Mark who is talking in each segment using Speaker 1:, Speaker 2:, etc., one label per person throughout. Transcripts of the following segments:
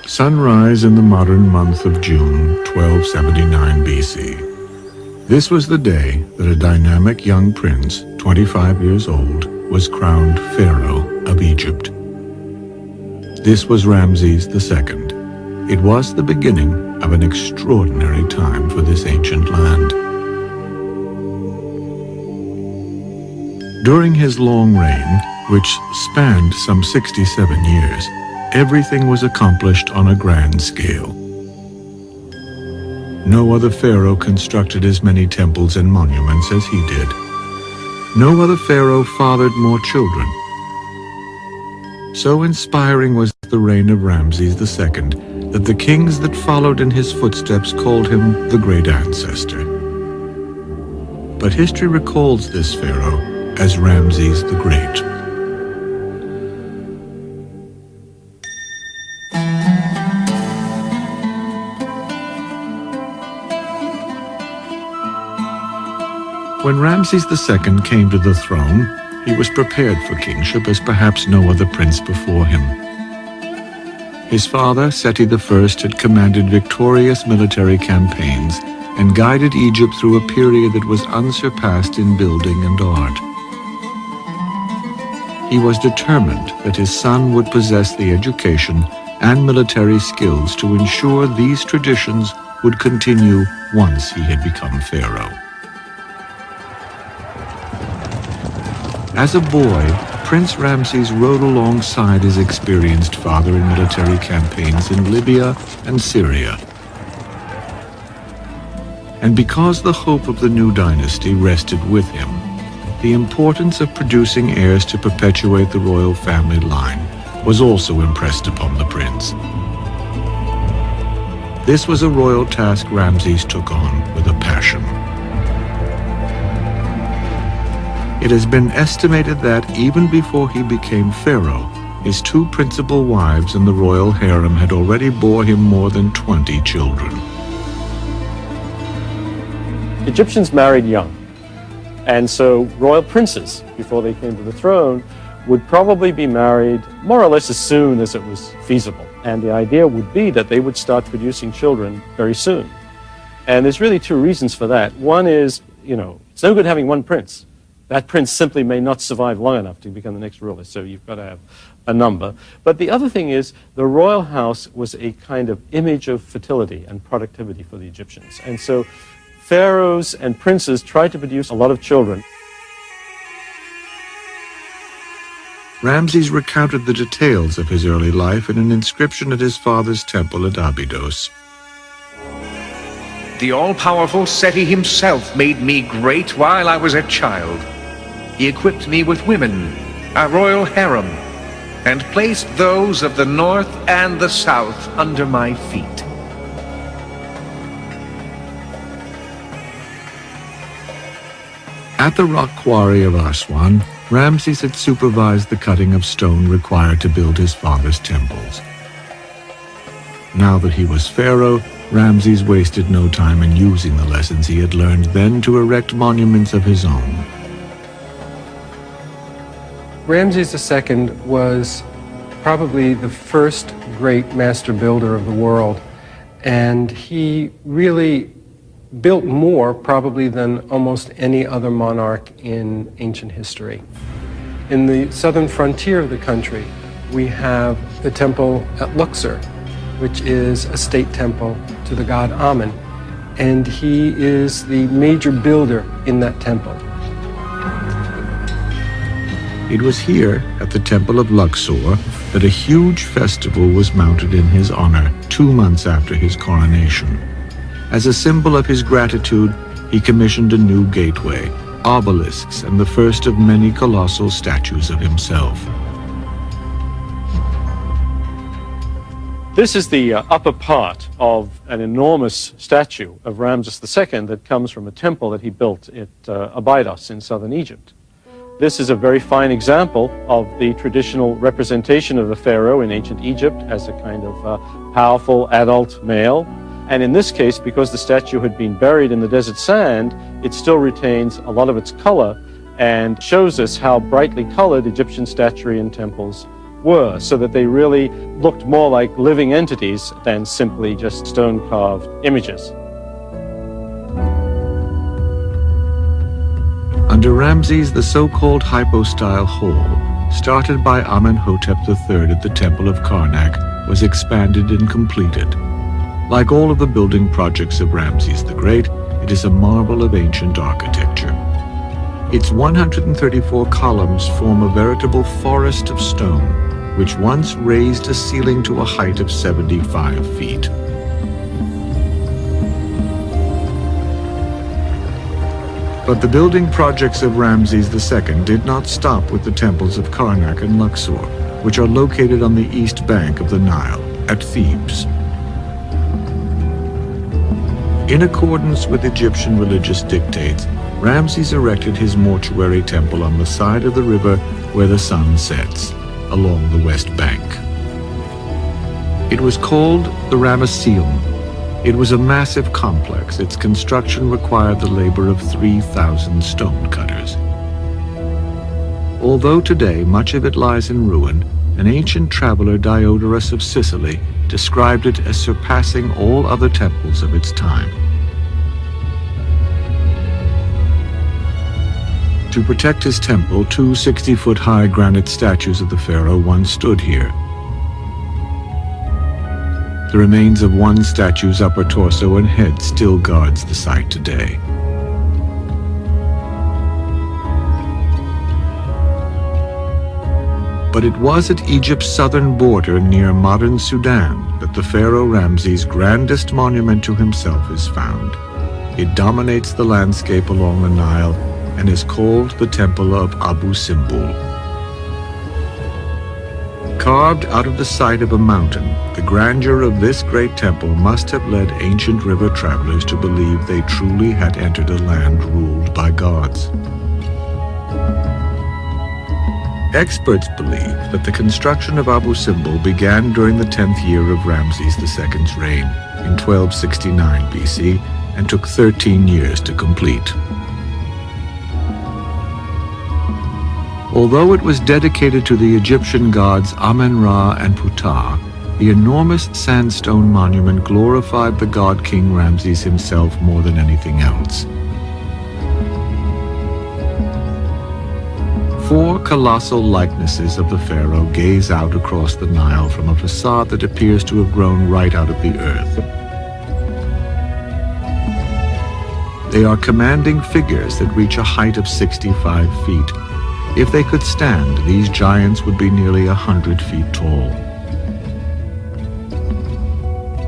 Speaker 1: Sunrise in the modern month of June, 1279 BC. This was the day that a dynamic young prince, 25 years old, was crowned Pharaoh of Egypt. This was Ramses II. It was the beginning of an extraordinary time for this ancient land. During his long reign, which spanned some 67 years, everything was accomplished on a grand scale. No other pharaoh constructed as many temples and monuments as he did. No other pharaoh fathered more children. So inspiring was the reign of Ramses II that the kings that followed in his footsteps called him the Great Ancestor. But history recalls this pharaoh as Ramses the Great. When Ramses II came to the throne, he was prepared for kingship as perhaps no other prince before him. His father, Seti I, had commanded victorious military campaigns and guided Egypt through a period that was unsurpassed in building and art. He was determined that his son would possess the education and military skills to ensure these traditions would continue once he had become pharaoh. As a boy, Prince Ramses rode alongside his experienced father in military campaigns in Libya and Syria. And because the hope of the new dynasty rested with him, the importance of producing heirs to perpetuate the royal family line was also impressed upon the prince. This was a royal task Ramses took on with a passion. It has been estimated that even before he became pharaoh, his two principal wives in the royal harem had already bore him more than 20 children.
Speaker 2: Egyptians married young, and so royal princes, before they came to the throne, would probably be married more or less as soon as it was feasible. And the idea would be that they would start producing children very soon. And there's really two reasons for that. One is, it's no good having one prince. That prince simply may not survive long enough to become the next ruler, so you've got to have a number. But the other thing is, the royal house was a kind of image of fertility and productivity for the Egyptians. And so pharaohs and princes tried to produce a lot of children.
Speaker 1: Ramses recounted the details of his early life in an inscription at his father's temple at Abydos.
Speaker 3: The all-powerful Seti himself made me great while I was a child. He equipped me with women, a royal harem, and placed those of the north and the south under my feet.
Speaker 1: At the rock quarry of Aswan, Ramses had supervised the cutting of stone required to build his father's temples. Now that he was pharaoh, Ramses wasted no time in using the lessons he had learned then to erect monuments of his own.
Speaker 4: Ramses II was probably the first great master builder of the world, and he really built more probably than almost any other monarch in ancient history. In the southern frontier of the country, we have the temple at Luxor, which is a state temple to the god Amun, and he is the major builder in that temple.
Speaker 1: It was here, at the Temple of Luxor, that a huge festival was mounted in his honor 2 months after his coronation. As a symbol of his gratitude, he commissioned a new gateway, obelisks, and the first of many colossal statues of himself.
Speaker 2: This is the upper part of an enormous statue of Ramses II that comes from a temple that he built at Abydos in southern Egypt. This is a very fine example of the traditional representation of the pharaoh in ancient Egypt as a kind of powerful adult male. And in this case, because the statue had been buried in the desert sand, it still retains a lot of its color and shows us how brightly colored Egyptian statuary and temples were, so that they really looked more like living entities than simply just stone-carved images.
Speaker 1: Under Ramses, the so-called hypostyle hall, started by Amenhotep III at the Temple of Karnak, was expanded and completed. Like all of the building projects of Ramses the Great, it is a marvel of ancient architecture. Its 134 columns form a veritable forest of stone, which once raised a ceiling to a height of 75 feet. But the building projects of Ramses II did not stop with the temples of Karnak and Luxor, which are located on the east bank of the Nile, at Thebes. In accordance with Egyptian religious dictates, Ramses erected his mortuary temple on the side of the river where the sun sets, along the west bank. It was called the Ramesseum. It was a massive complex. Its construction required the labor of 3,000 stonecutters. Although today much of it lies in ruin, an ancient traveler, Diodorus of Sicily, described it as surpassing all other temples of its time. To protect his temple, two 60-foot-high granite statues of the pharaoh once stood here. The remains of one statue's upper torso and head still guards the site today. But it was at Egypt's southern border near modern Sudan that the pharaoh Ramses' grandest monument to himself is found. It dominates the landscape along the Nile and is called the Temple of Abu Simbel. Carved out of the side of a mountain, the grandeur of this great temple must have led ancient river travelers to believe they truly had entered a land ruled by gods. Experts believe that the construction of Abu Simbel began during the 10th year of Ramses II's reign in 1269 BC and took 13 years to complete. Although it was dedicated to the Egyptian gods Amen-Ra and Ptah, the enormous sandstone monument glorified the god King Ramses himself more than anything else. 4 colossal likenesses of the pharaoh gaze out across the Nile from a facade that appears to have grown right out of the earth. They are commanding figures that reach a height of 65 feet. If they could stand, these giants would be nearly 100 feet tall.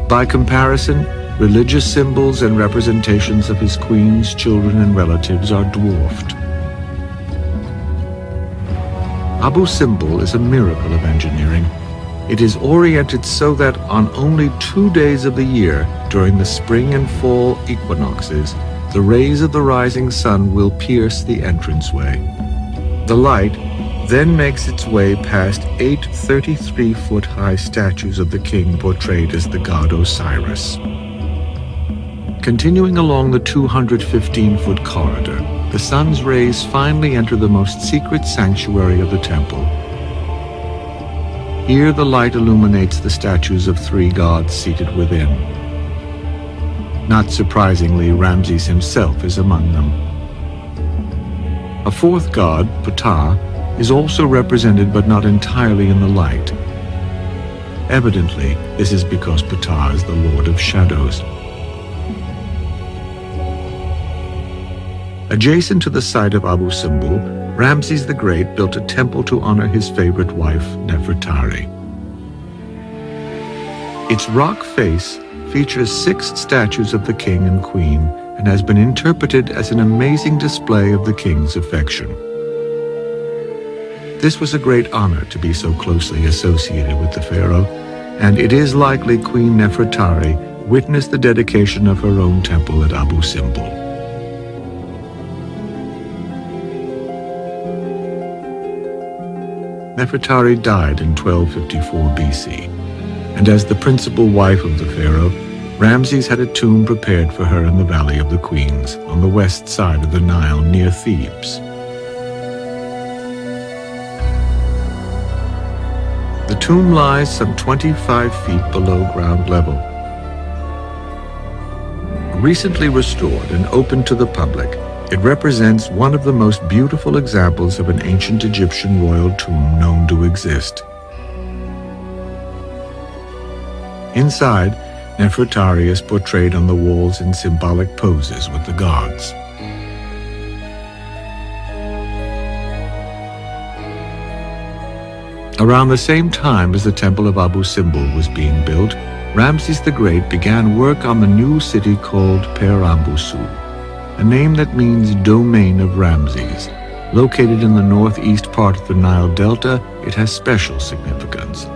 Speaker 1: By comparison, religious symbols and representations of his queens, children, and relatives are dwarfed. Abu Simbel is a miracle of engineering. It is oriented so that on only 2 days of the year, during the spring and fall equinoxes, the rays of the rising sun will pierce the entranceway. The light then makes its way past 8 33-foot-high statues of the king portrayed as the god Osiris. Continuing along the 215-foot corridor, the sun's rays finally enter the most secret sanctuary of the temple. Here the light illuminates the statues of 3 gods seated within. Not surprisingly, Ramses himself is among them. A 4th god, Ptah, is also represented but not entirely in the light. Evidently, this is because Ptah is the lord of shadows. Adjacent to the site of Abu Simbel, Ramses the Great built a temple to honor his favorite wife, Nefertari. Its rock face features 6 statues of the king and queen and has been interpreted as an amazing display of the king's affection. This was a great honor to be so closely associated with the pharaoh, and it is likely Queen Nefertari witnessed the dedication of her own temple at Abu Simbel. Nefertari died in 1254 BC, and as the principal wife of the pharaoh, Ramses had a tomb prepared for her in the Valley of the Queens, on the west side of the Nile near Thebes. The tomb lies some 25 feet below ground level. Recently restored and opened to the public, it represents one of the most beautiful examples of an ancient Egyptian royal tomb known to exist. Inside, Nefertari is portrayed on the walls in symbolic poses with the gods. Around the same time as the Temple of Abu Simbel was being built, Ramses the Great began work on the new city called Per-Ambusu, a name that means Domain of Ramses. Located in the northeast part of the Nile Delta, it has special significance.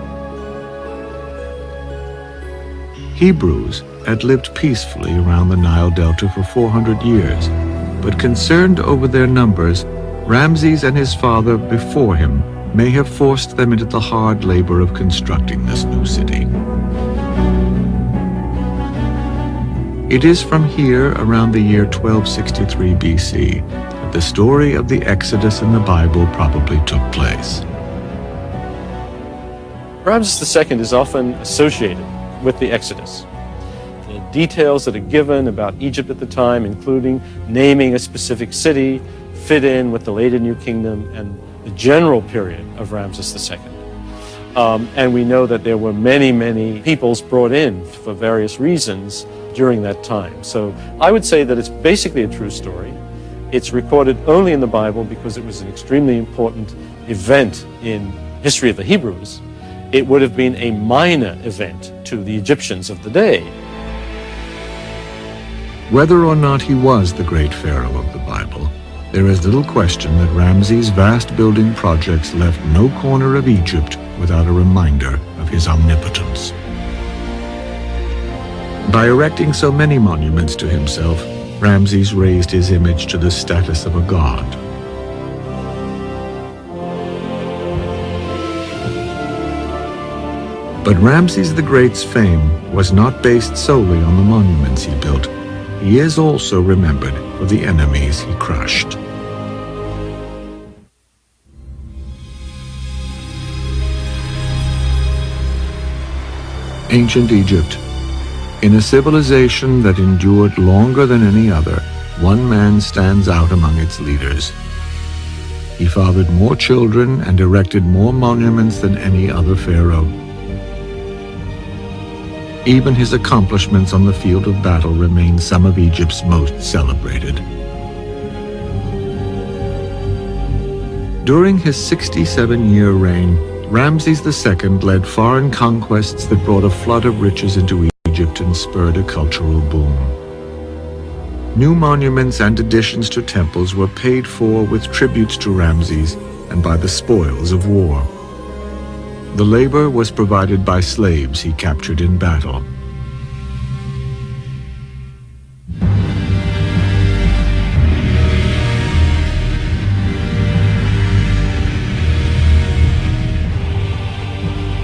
Speaker 1: Hebrews had lived peacefully around the Nile Delta for 400 years, but concerned over their numbers, Ramses and his father before him may have forced them into the hard labor of constructing this new city. It is from here, around the year 1263 BC, that the story of the Exodus in the Bible probably took place.
Speaker 2: Ramses II is often associated with the Exodus. The details that are given about Egypt at the time, including naming a specific city, fit in with the later New Kingdom and the general period of Ramses II. And we know that there were many peoples brought in for various reasons during that time. So I would say that it's basically a true story. It's recorded only in the Bible because it was an extremely important event in history of the Hebrews. It would have been a minor event to the Egyptians of the day.
Speaker 1: Whether or not he was the great pharaoh of the Bible, there is little question that Ramses' vast building projects left no corner of Egypt without a reminder of his omnipotence. By erecting so many monuments to himself, Ramses raised his image to the status of a god. But Ramses the Great's fame was not based solely on the monuments he built. He is also remembered for the enemies he crushed. Ancient Egypt. In a civilization that endured longer than any other, one man stands out among its leaders. He fathered more children and erected more monuments than any other pharaoh. Even his accomplishments on the field of battle remain some of Egypt's most celebrated. During his 67-year reign, Ramses II led foreign conquests that brought a flood of riches into Egypt and spurred a cultural boom. New monuments and additions to temples were paid for with tributes to Ramses and by the spoils of war. The labor was provided by slaves he captured in battle.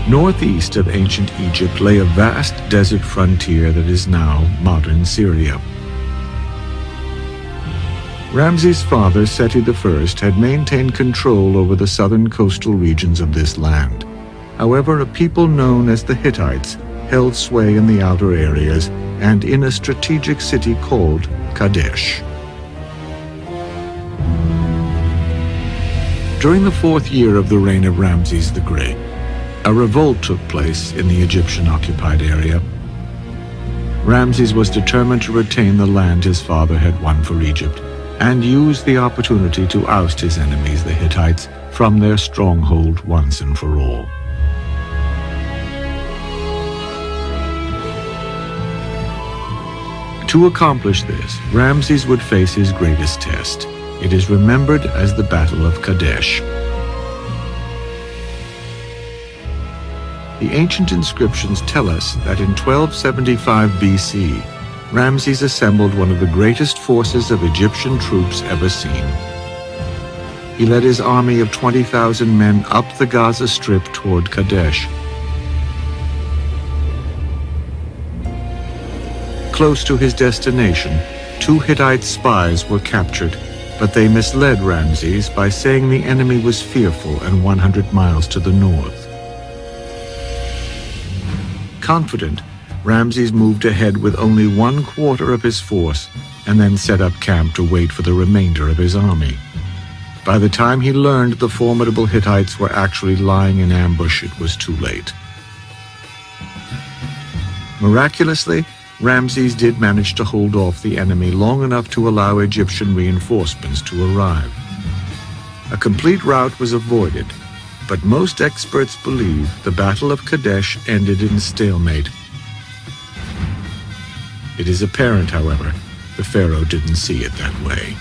Speaker 1: Northeast of ancient Egypt lay a vast desert frontier that is now modern Syria. Ramses' father, Seti I, had maintained control over the southern coastal regions of this land. However, a people known as the Hittites held sway in the outer areas and in a strategic city called Kadesh. During the fourth year of the reign of Ramses the Great, a revolt took place in the Egyptian-occupied area. Ramses was determined to retain the land his father had won for Egypt and use the opportunity to oust his enemies, the Hittites, from their stronghold once and for all. To accomplish this, Ramses would face his greatest test. It is remembered as the Battle of Kadesh. The ancient inscriptions tell us that in 1275 BC, Ramses assembled one of the greatest forces of Egyptian troops ever seen. He led his army of 20,000 men up the Gaza Strip toward Kadesh. Close to his destination, 2 Hittite spies were captured, but they misled Ramses by saying the enemy was fearful and 100 miles to the north. Confident, Ramses moved ahead with only 1/4 of his force and then set up camp to wait for the remainder of his army. By the time he learned the formidable Hittites were actually lying in ambush, it was too late. Miraculously, Ramses did manage to hold off the enemy long enough to allow Egyptian reinforcements to arrive. A complete rout was avoided, but most experts believe the Battle of Kadesh ended in stalemate. It is apparent, however, the pharaoh didn't see it that way.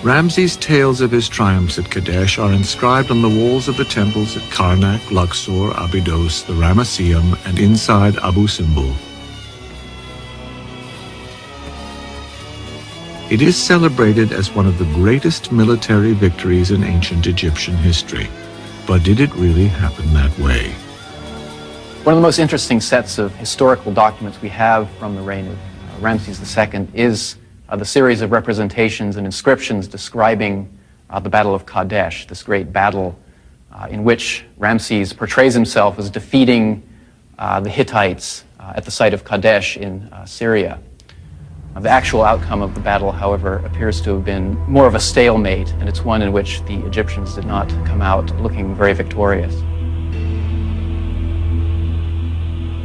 Speaker 1: Ramses' tales of his triumphs at Kadesh are inscribed on the walls of the temples at Karnak, Luxor, Abydos, the Ramesseum, and inside Abu Simbel. It is celebrated as one of the greatest military victories in ancient Egyptian history. But did it really happen that way?
Speaker 5: One of the most interesting sets of historical documents we have from the reign of Ramses II is the series of representations and inscriptions describing the Battle of Kadesh, this great battle in which Ramses portrays himself as defeating the Hittites at the site of Kadesh in Syria. The actual outcome of the battle, however, appears to have been more of a stalemate, and it's one in which the Egyptians did not come out looking very victorious.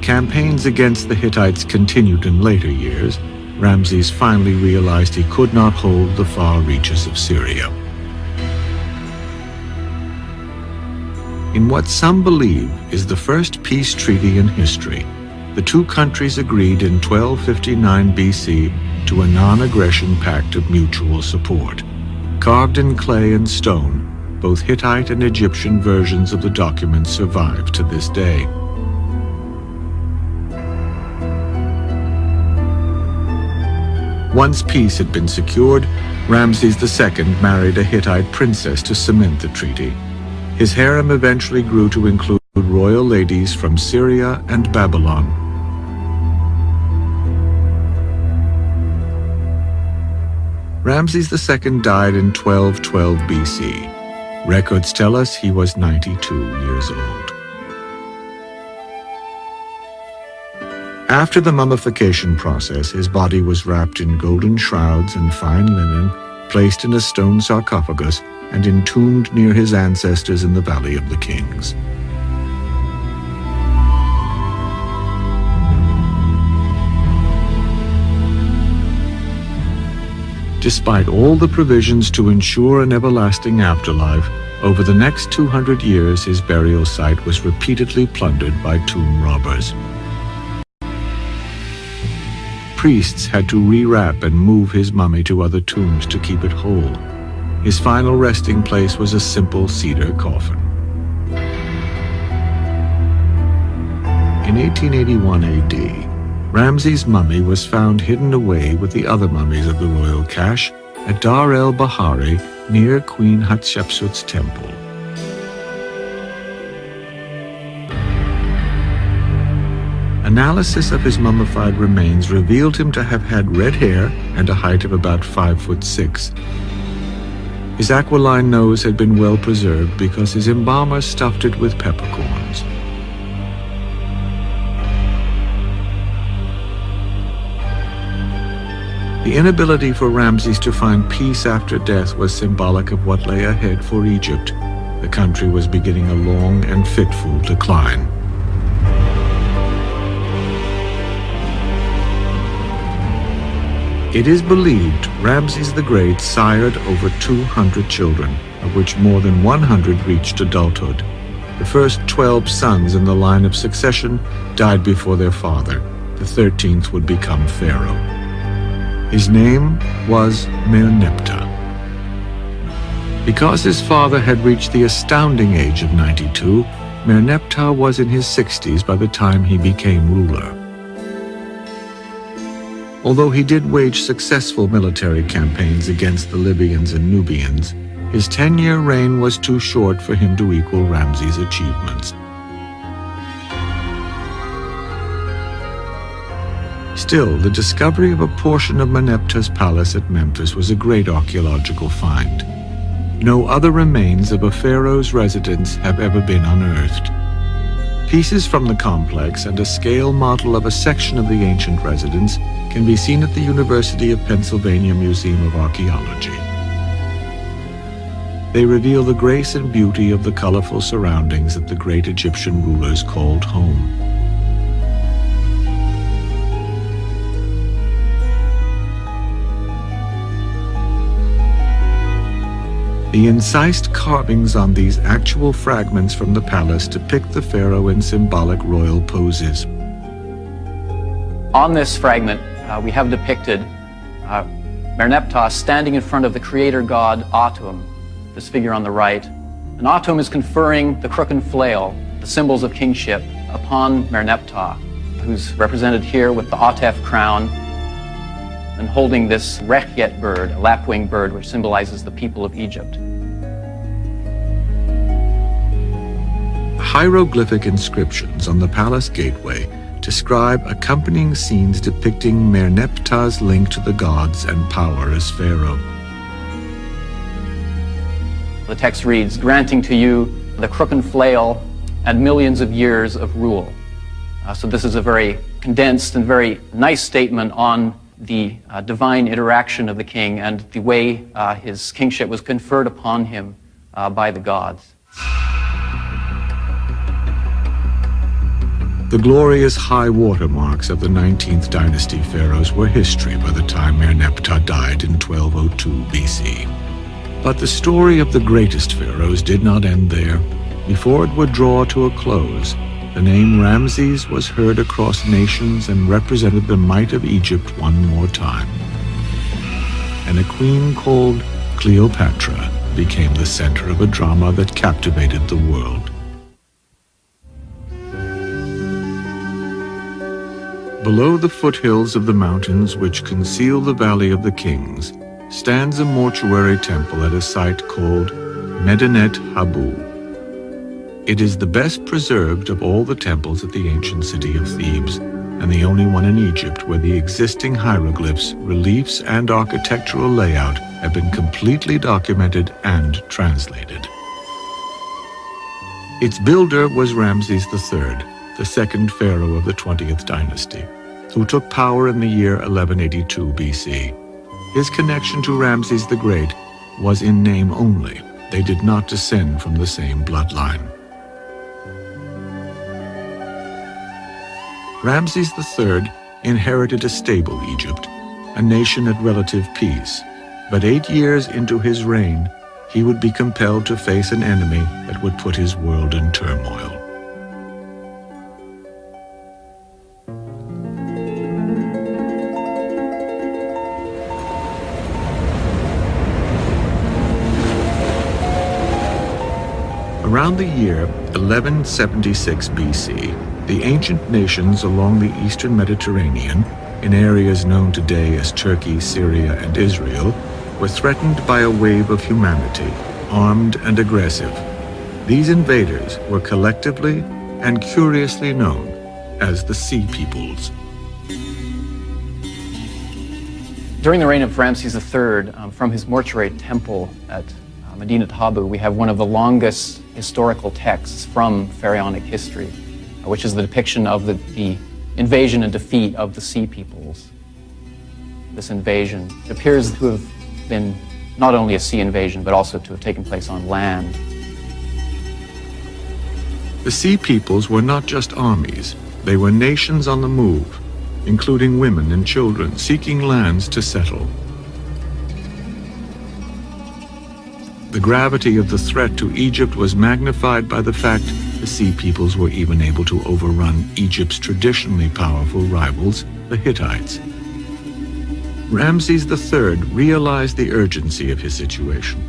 Speaker 1: Campaigns against the Hittites continued in later years. Ramses finally realized he could not hold the far reaches of Syria. In what some believe is the first peace treaty in history, the two countries agreed in 1259 BC to a non-aggression pact of mutual support. Carved in clay and stone, both Hittite and Egyptian versions of the document survive to this day. Once peace had been secured, Ramses II married a Hittite princess to cement the treaty. His harem eventually grew to include royal ladies from Syria and Babylon. Ramses II died in 1212 BC. Records tell us he was 92 years old. After the mummification process, his body was wrapped in golden shrouds and fine linen, placed in a stone sarcophagus, and entombed near his ancestors in the Valley of the Kings. Despite all the provisions to ensure an everlasting afterlife, over the next 200 years his burial site was repeatedly plundered by tomb robbers. Priests had to rewrap and move his mummy to other tombs to keep it whole. His final resting place was a simple cedar coffin. In 1881 AD, Ramses' mummy was found hidden away with the other mummies of the royal cache at Dar el-Bahari near Queen Hatshepsut's temple. Analysis of his mummified remains revealed him to have had red hair and a height of about 5'6". His aquiline nose had been well preserved because his embalmer stuffed it with peppercorns. The inability for Ramses to find peace after death was symbolic of what lay ahead for Egypt. The country was beginning a long and fitful decline. It is believed Ramses the Great sired over 200 children, of which more than 100 reached adulthood. The first 12 sons in the line of succession died before their father. The 13th would become pharaoh. His name was Merneptah. Because his father had reached the astounding age of 92, Merneptah was in his 60s by the time he became ruler. Although he did wage successful military campaigns against the Libyans and Nubians, his 10-year reign was too short for him to equal Ramses' achievements. Still, the discovery of a portion of Merneptah's palace at Memphis was a great archaeological find. no other remains of a pharaoh's residence have ever been unearthed. Pieces from the complex and a scale model of a section of the ancient residence can be seen at the University of Pennsylvania Museum of Archaeology. They reveal the grace and beauty of the colorful surroundings that the great Egyptian rulers called home. The incised carvings on these actual fragments from the palace depict the pharaoh in symbolic royal poses.
Speaker 5: On this fragment, we have depicted Merneptah standing in front of the creator god Atum, this figure on the right. And Atum is conferring the crook and flail, the symbols of kingship, upon Merneptah, who's represented here with the Atef crown and holding this Rekhet bird, a lapwing bird, which symbolizes the people of Egypt.
Speaker 1: Hieroglyphic inscriptions on the palace gateway describe accompanying scenes depicting Merneptah's link to the gods and power as pharaoh.
Speaker 5: The text reads, "Granting to you the crook and flail and millions of years of rule." So this is a very condensed and very nice statement on the divine interaction of the king and the way his kingship was conferred upon him by the gods.
Speaker 1: The glorious high water marks of the 19th dynasty pharaohs were history by the time Merneptah died in 1202 BC. But the story of the greatest pharaohs did not end there. Before it would draw to a close, the name Ramses was heard across nations and represented the might of Egypt one more time. And a queen called Cleopatra became the center of a drama that captivated the world. Below the foothills of the mountains which conceal the Valley of the Kings stands a mortuary temple at a site called Medinet Habu. It is the best preserved of all the temples at the ancient city of Thebes, and the only one in Egypt where the existing hieroglyphs, reliefs, and architectural layout have been completely documented and translated. Its builder was Ramses III, the second pharaoh of the 20th dynasty, who took power in the year 1182 BC. His connection to Ramses the Great was in name only. They did not descend from the same bloodline. Ramses III inherited a stable Egypt, a nation at relative peace, but 8 years into his reign, he would be compelled to face an enemy that would put his world in turmoil. Around the year 1176 BC, the ancient nations along the eastern Mediterranean, in areas known today as Turkey, Syria, and Israel, were threatened by a wave of humanity, armed and aggressive. These invaders were collectively and curiously known as the Sea Peoples.
Speaker 5: During the reign of Ramses III, from his mortuary temple at Medinet Habu, we have one of the longest historical texts from pharaonic history, which is the depiction of the invasion and defeat of the Sea Peoples. This invasion appears to have been not only a sea invasion, but also to have taken place on land.
Speaker 1: The Sea Peoples were not just armies, they were nations on the move, including women and children seeking lands to settle. The gravity of the threat to Egypt was magnified by the fact the Sea Peoples were even able to overrun Egypt's traditionally powerful rivals, the Hittites. Ramses III realized the urgency of his situation.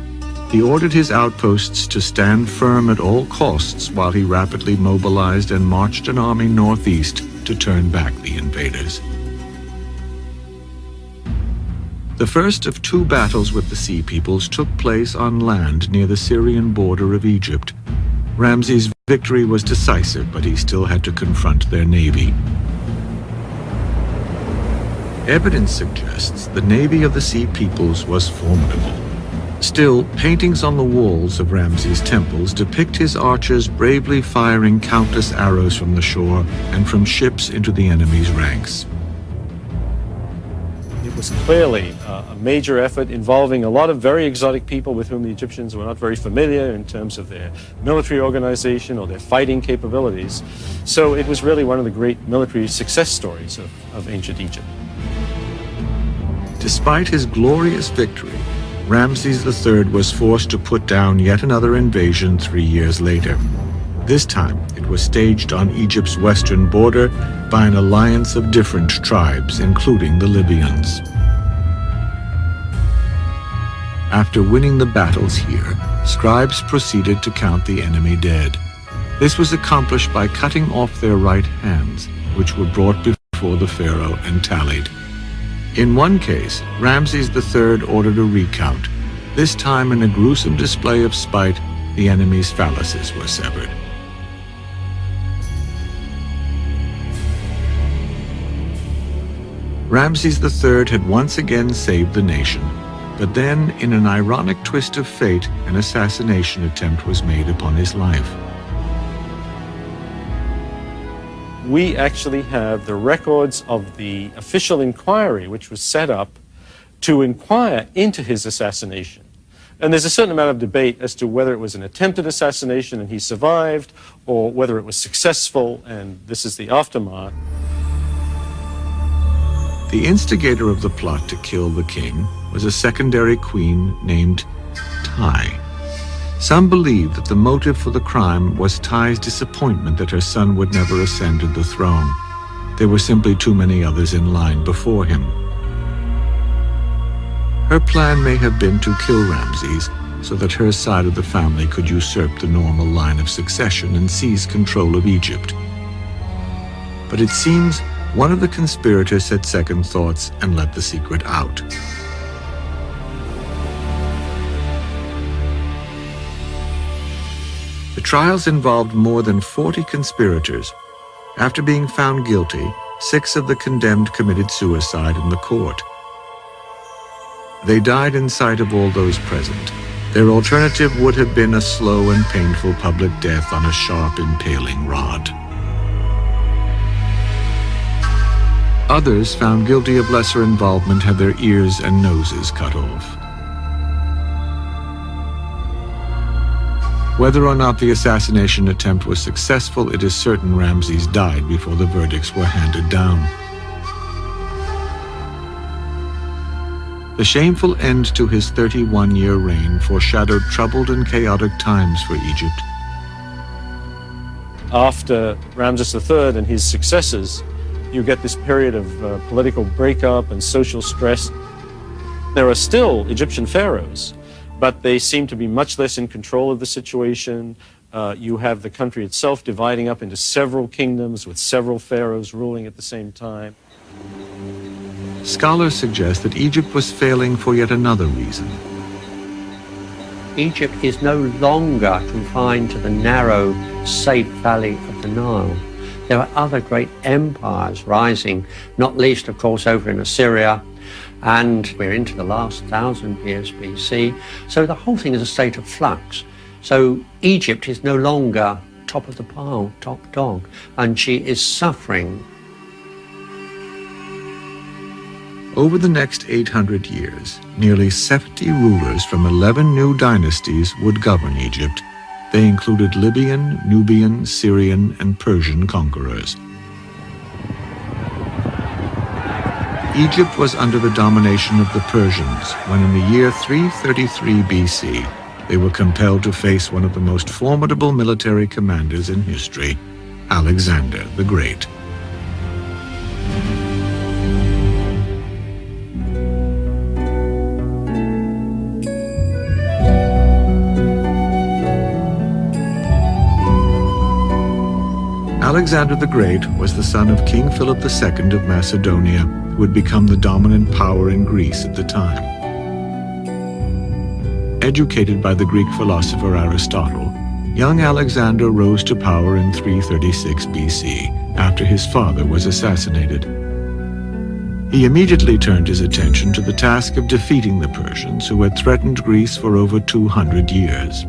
Speaker 1: He ordered his outposts to stand firm at all costs while he rapidly mobilized and marched an army northeast to turn back the invaders. The first of 2 battles with the Sea Peoples took place on land near the Syrian border of Egypt. Ramses' victory was decisive, but he still had to confront their navy. Evidence suggests the navy of the Sea Peoples was formidable. Still, paintings on the walls of Ramses' temples depict his archers bravely firing countless arrows from the shore and from ships into the enemy's ranks.
Speaker 2: It was clearly a major effort involving a lot of very exotic people with whom the Egyptians were not very familiar in terms of their military organization or their fighting capabilities. So it was really one of the great military success stories of ancient Egypt.
Speaker 1: Despite his glorious victory, Ramses III was forced to put down yet another invasion 3 years later. This time, it was staged on Egypt's western border by an alliance of different tribes, including the Libyans. After winning the battles here, scribes proceeded to count the enemy dead. This was accomplished by cutting off their right hands, which were brought before the pharaoh and tallied. In one case, Ramses III ordered a recount. This time, in a gruesome display of spite, the enemy's phalluses were severed. Ramses III had once again saved the nation, but then, in an ironic twist of fate, an assassination attempt was made upon his life.
Speaker 2: We actually have the records of the official inquiry which was set up to inquire into his assassination. And there's a certain amount of debate as to whether it was an attempted assassination and he survived, or whether it was successful and this is the aftermath.
Speaker 1: The instigator of the plot to kill the king was a secondary queen named Tai. Some believe that the motive for the crime was Tai's disappointment that her son would never ascend to the throne. There were simply too many others in line before him. Her plan may have been to kill Ramses so that her side of the family could usurp the normal line of succession and seize control of Egypt. But it seems one of the conspirators had second thoughts and let the secret out. The trials involved more than 40 conspirators. After being found guilty, 6 of the condemned committed suicide in the court. They died in sight of all those present. Their alternative would have been a slow and painful public death on a sharp, impaling rod. Others, found guilty of lesser involvement, had their ears and noses cut off. Whether or not the assassination attempt was successful, it is certain Ramses died before the verdicts were handed down. The shameful end to his 31-year reign foreshadowed troubled and chaotic times for Egypt.
Speaker 2: After Ramses III and his successors, you get this period of political breakup and social stress. There are still Egyptian pharaohs, but they seem to be much less in control of the situation. You have the country itself dividing up into several kingdoms with several pharaohs ruling at the same time.
Speaker 1: Scholars suggest that Egypt was failing for yet another reason.
Speaker 6: Egypt is no longer confined to the narrow, safe valley of the Nile. There are other great empires rising, not least, of course, over in Assyria, and we're into the last 1,000 years BC. So the whole thing is a state of flux. So Egypt is no longer top of the pile, top dog, and she is suffering.
Speaker 1: Over the next 800 years, nearly 70 rulers from 11 new dynasties would govern Egypt. They included Libyan, Nubian, Syrian, and Persian conquerors. Egypt was under the domination of the Persians when, in the year 333 BC, they were compelled to face one of the most formidable military commanders in history, Alexander the Great. Alexander the Great was the son of King Philip II of Macedonia, who would become the dominant power in Greece at the time. Educated by the Greek philosopher Aristotle, young Alexander rose to power in 336 BC, after his father was assassinated. He immediately turned his attention to the task of defeating the Persians, who had threatened Greece for over 200 years.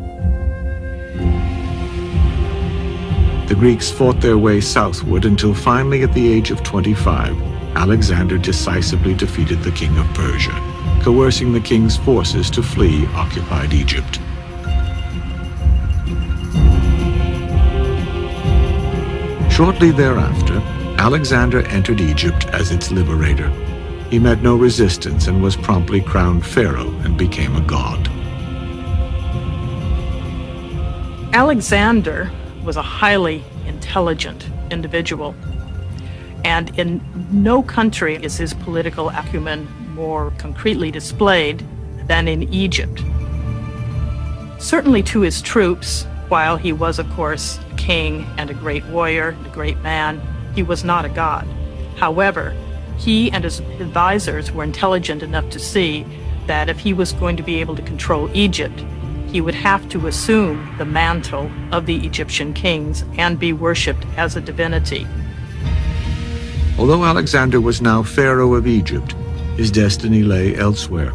Speaker 1: The Greeks fought their way southward until finally, at the age of 25, Alexander decisively defeated the king of Persia, coercing the king's forces to flee occupied Egypt. Shortly thereafter, Alexander entered Egypt as its liberator. He met no resistance and was promptly crowned pharaoh and became a god.
Speaker 7: Alexander was a highly intelligent individual, and in no country is his political acumen more concretely displayed than in Egypt. Certainly to his troops, while he was, of course, a king and a great warrior, a great man, he was not a god. However, he and his advisors were intelligent enough to see that if he was going to be able to control Egypt, he would have to assume the mantle of the Egyptian kings and be worshipped as a divinity.
Speaker 1: Although Alexander was now pharaoh of Egypt, his destiny lay elsewhere.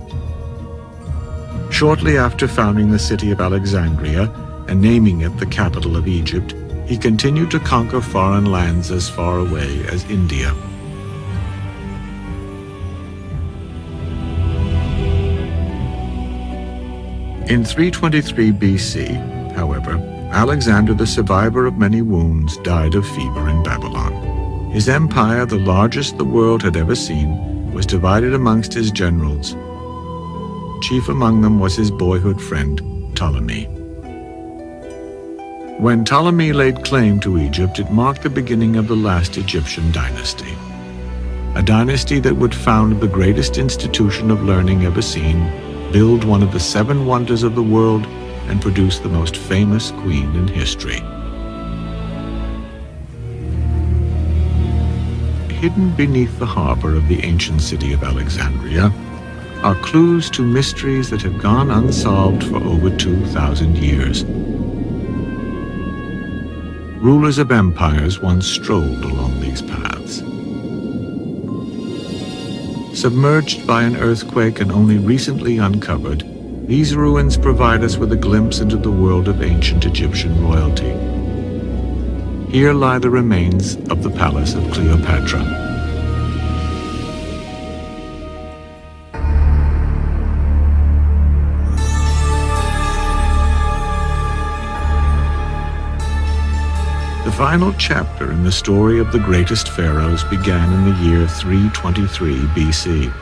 Speaker 1: Shortly after founding the city of Alexandria and naming it the capital of Egypt, he continued to conquer foreign lands as far away as India. In 323 BC, however, Alexander, the survivor of many wounds, died of fever in Babylon. His empire, the largest the world had ever seen, was divided amongst his generals. Chief among them was his boyhood friend, Ptolemy. When Ptolemy laid claim to Egypt, it marked the beginning of the last Egyptian dynasty. A dynasty that would found the greatest institution of learning ever seen, build one of the 7 wonders of the world, and produce the most famous queen in history. Hidden beneath the harbor of the ancient city of Alexandria are clues to mysteries that have gone unsolved for over 2,000 years. Rulers of empires once strolled along these paths. Submerged by an earthquake and only recently uncovered, these ruins provide us with a glimpse into the world of ancient Egyptian royalty. Here lie the remains of the palace of Cleopatra. The final chapter in the story of the greatest pharaohs began in the year 323 BC.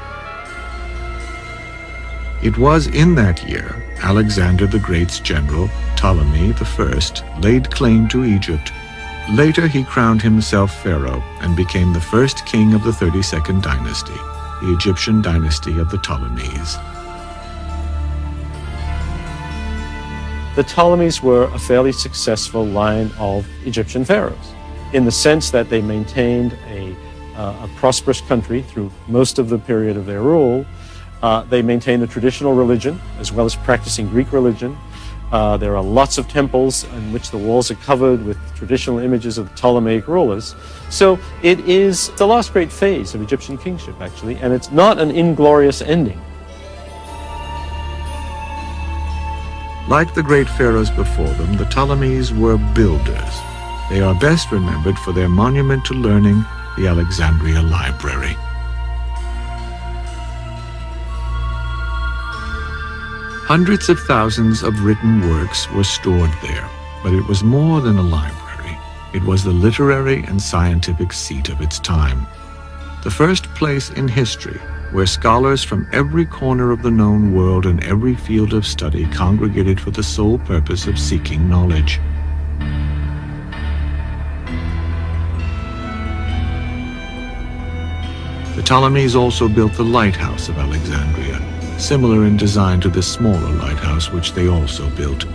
Speaker 1: It was in that year Alexander the Great's general, Ptolemy I, laid claim to Egypt. Later he crowned himself pharaoh and became the first king of the 32nd dynasty, the Egyptian dynasty of the Ptolemies.
Speaker 2: The Ptolemies were a fairly successful line of Egyptian pharaohs in the sense that they maintained a prosperous country through most of the period of their rule. They maintained the traditional religion as well as practicing Greek religion. There are lots of temples in which the walls are covered with traditional images of the Ptolemaic rulers. So it is the last great phase of Egyptian kingship, actually, and it's not an inglorious ending.
Speaker 1: Like the great pharaohs before them, the Ptolemies were builders. They are best remembered for their monument to learning, the Alexandria Library. Hundreds of thousands of written works were stored there, but it was more than a library. It was the literary and scientific seat of its time. The first place in history where scholars from every corner of the known world and every field of study congregated for the sole purpose of seeking knowledge. The Ptolemies also built the lighthouse of Alexandria, similar in design to the smaller lighthouse which they also built.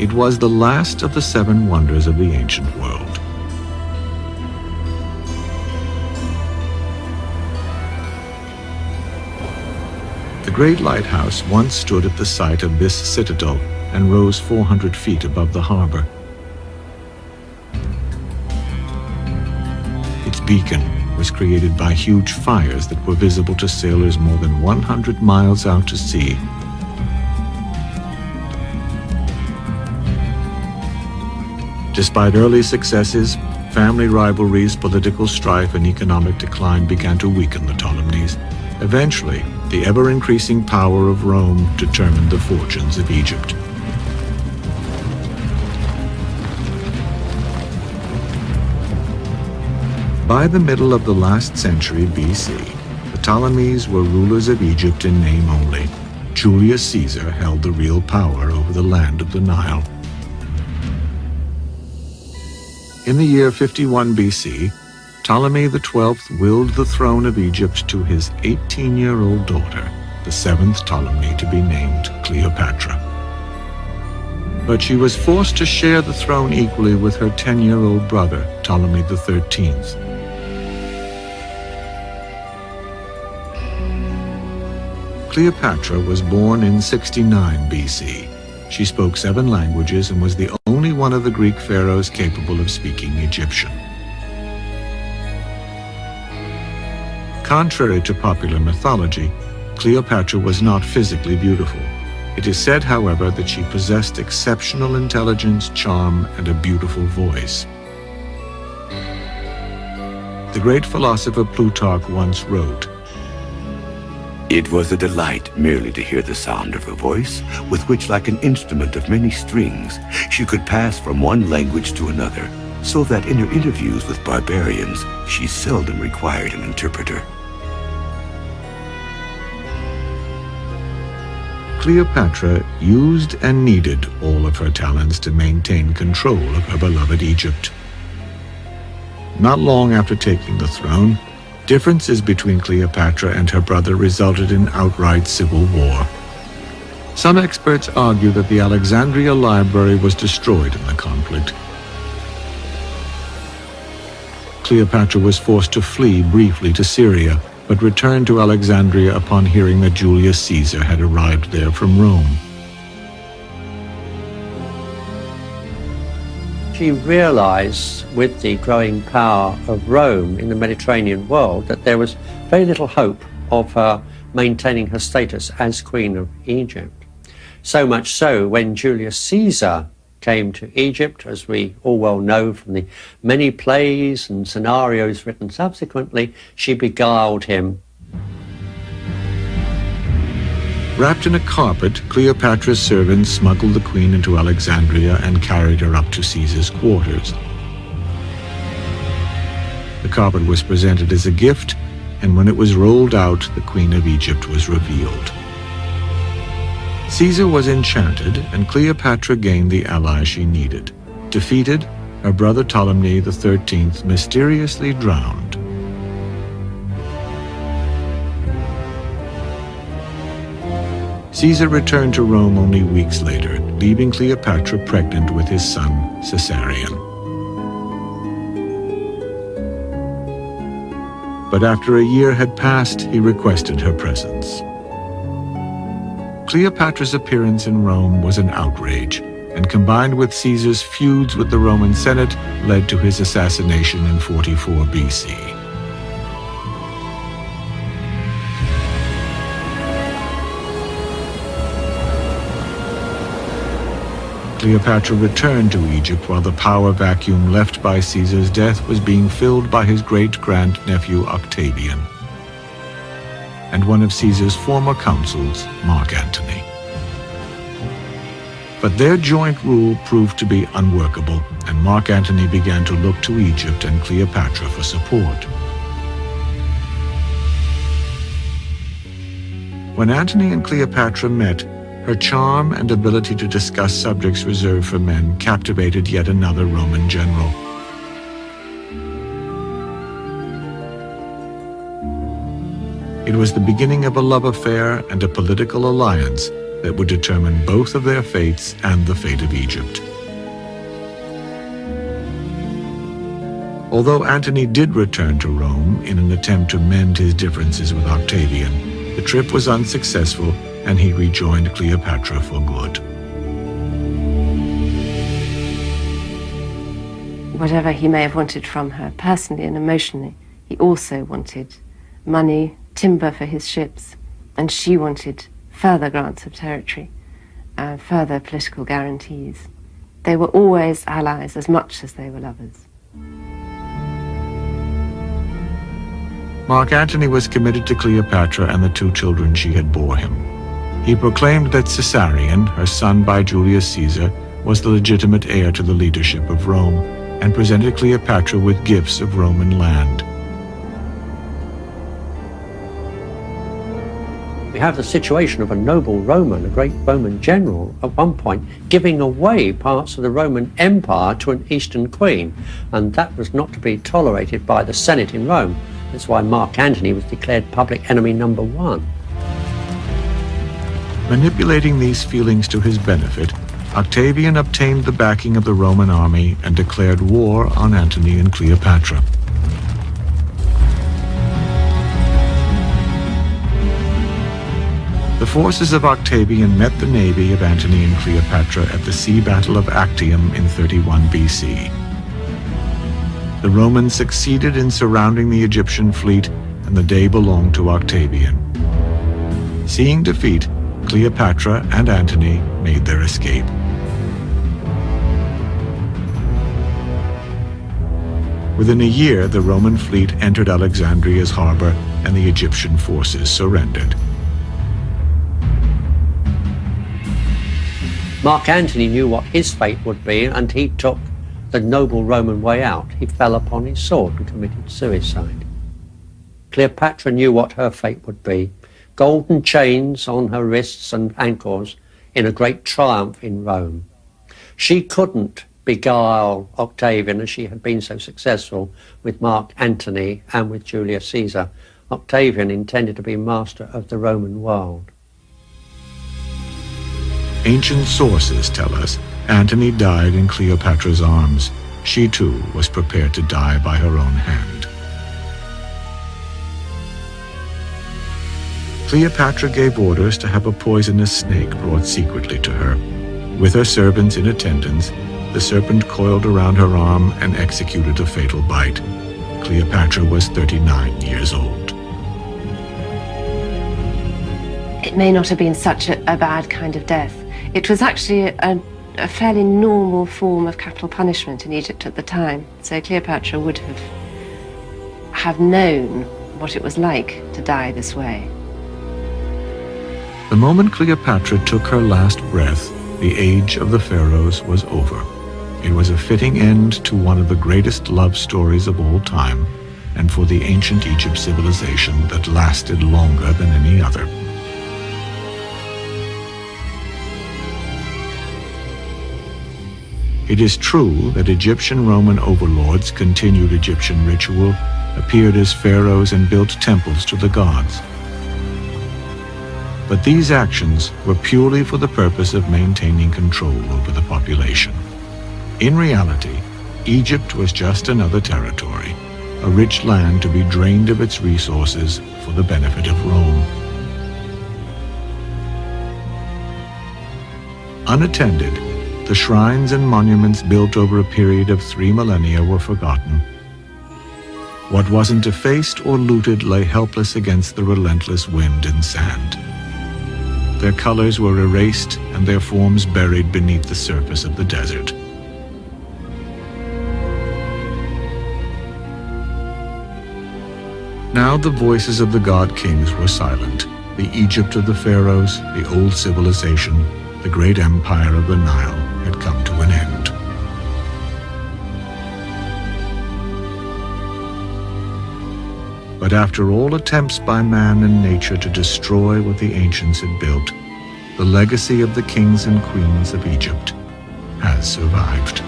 Speaker 1: It was the last of the 7 wonders of the ancient world. The great lighthouse once stood at the site of this citadel and rose 400 feet above the harbor. Its beacon, was created by huge fires that were visible to sailors more than 100 miles out to sea. Despite early successes, family rivalries, political strife, and economic decline began to weaken the Ptolemies. Eventually, the ever-increasing power of Rome determined the fortunes of Egypt. By the middle of the last century BC, the Ptolemies were rulers of Egypt in name only. Julius Caesar held the real power over the land of the Nile. In the year 51 BC, Ptolemy XII willed the throne of Egypt to his 18-year-old daughter, the seventh Ptolemy to be named Cleopatra. But she was forced to share the throne equally with her 10-year-old brother, Ptolemy XIII. Cleopatra was born in 69 BC. She spoke 7 languages and was the only one of the Greek pharaohs capable of speaking Egyptian. Contrary to popular mythology, Cleopatra was not physically beautiful. It is said, however, that she possessed exceptional intelligence, charm, and a beautiful voice. The great philosopher Plutarch once wrote,
Speaker 8: "It was a delight merely to hear the sound of her voice, with which, like an instrument of many strings, she could pass from one language to another, so that in her interviews with barbarians, she seldom required an interpreter."
Speaker 1: Cleopatra used and needed all of her talents to maintain control of her beloved Egypt. Not long after taking the throne, differences between Cleopatra and her brother resulted in outright civil war. Some experts argue that the Alexandria Library was destroyed in the conflict. Cleopatra was forced to flee briefly to Syria, but returned to Alexandria upon hearing that Julius Caesar had arrived there from Rome.
Speaker 6: She realized with the growing power of Rome in the Mediterranean world that there was very little hope of her maintaining her status as Queen of Egypt. So much so, when Julius Caesar came to Egypt, as we all well know from the many plays and scenarios written subsequently, she beguiled him.
Speaker 1: Wrapped in a carpet, Cleopatra's servants smuggled the queen into Alexandria and carried her up to Caesar's quarters. The carpet was presented as a gift, and when it was rolled out, the Queen of Egypt was revealed. Caesar was enchanted, and Cleopatra gained the ally she needed. Defeated, her brother Ptolemy XIII mysteriously drowned. Caesar returned to Rome only weeks later, leaving Cleopatra pregnant with his son, Caesarion. But after a year had passed, he requested her presence. Cleopatra's appearance in Rome was an outrage, and combined with Caesar's feuds with the Roman Senate, led to his assassination in 44 BC. Cleopatra returned to Egypt while the power vacuum left by Caesar's death was being filled by his great-grandnephew Octavian and one of Caesar's former consuls, Mark Antony. But their joint rule proved to be unworkable, and Mark Antony began to look to Egypt and Cleopatra for support. When Antony and Cleopatra met, her charm and ability to discuss subjects reserved for men captivated yet another Roman general. It was the beginning of a love affair and a political alliance that would determine both of their fates and the fate of Egypt. Although Antony did return to Rome in an attempt to mend his differences with Octavian, the trip was unsuccessful and he rejoined Cleopatra for good.
Speaker 9: Whatever he may have wanted from her personally and emotionally, He also wanted money, timber for his ships, and she wanted further grants of territory, further political guarantees. They were always allies as much as they were lovers.
Speaker 1: Mark Antony was committed to Cleopatra and the 2 children she had bore him. He proclaimed that Caesarion, her son by Julius Caesar, was the legitimate heir to the leadership of Rome, and presented Cleopatra with gifts of Roman land.
Speaker 6: We have the situation of a noble Roman, a great Roman general, at one point giving away parts of the Roman Empire to an Eastern queen, and that was not to be tolerated by the Senate in Rome. That's why Mark Antony was declared public enemy number 1.
Speaker 1: Manipulating these feelings to his benefit, Octavian obtained the backing of the Roman army and declared war on Antony and Cleopatra. The forces of Octavian met the navy of Antony and Cleopatra at the sea battle of Actium in 31 BC. The Romans succeeded in surrounding the Egyptian fleet, and the day belonged to Octavian. Seeing defeat, Cleopatra and Antony made their escape. Within a year, the Roman fleet entered Alexandria's harbor, and the Egyptian forces surrendered.
Speaker 6: Mark Antony knew what his fate would be, and he took the noble Roman way out. He fell upon his sword and committed suicide. Cleopatra knew what her fate would be. Golden chains on her wrists and ankles in a great triumph in Rome. She couldn't beguile Octavian as she had been so successful with Mark Antony and with Julius Caesar. Octavian intended to be master of the Roman world.
Speaker 1: Ancient sources tell us Antony died in Cleopatra's arms. She too was prepared to die by her own hand. Cleopatra gave orders to have a poisonous snake brought secretly to her. With her servants in attendance, the serpent coiled around her arm and executed a fatal bite. Cleopatra was 39 years old.
Speaker 9: It may not have been such a bad kind of death. It was actually a fairly normal form of capital punishment in Egypt at the time. So Cleopatra would have known what it was like to die this way.
Speaker 1: The moment Cleopatra took her last breath, the age of the Pharaohs was over. It was a fitting end to one of the greatest love stories of all time, and for the ancient Egypt civilization that lasted longer than any other. It is true that Egyptian Roman overlords continued Egyptian ritual, appeared as pharaohs, and built temples to the gods. But these actions were purely for the purpose of maintaining control over the population. In reality, Egypt was just another territory, a rich land to be drained of its resources for the benefit of Rome. Unattended, the shrines and monuments built over a period of 3 millennia were forgotten. What wasn't defaced or looted lay helpless against the relentless wind and sand. Their colors were erased and their forms buried beneath the surface of the desert. Now the voices of the god-kings were silent. The Egypt of the pharaohs, the old civilization, the great empire of the Nile had come to an end. But after all attempts by man and nature to destroy what the ancients had built, the legacy of the kings and queens of Egypt has survived.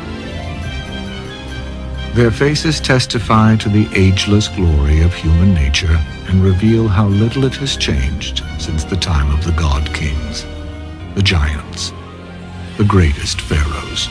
Speaker 1: Their faces testify to the ageless glory of human nature and reveal how little it has changed since the time of the god-kings, the giants, the greatest pharaohs.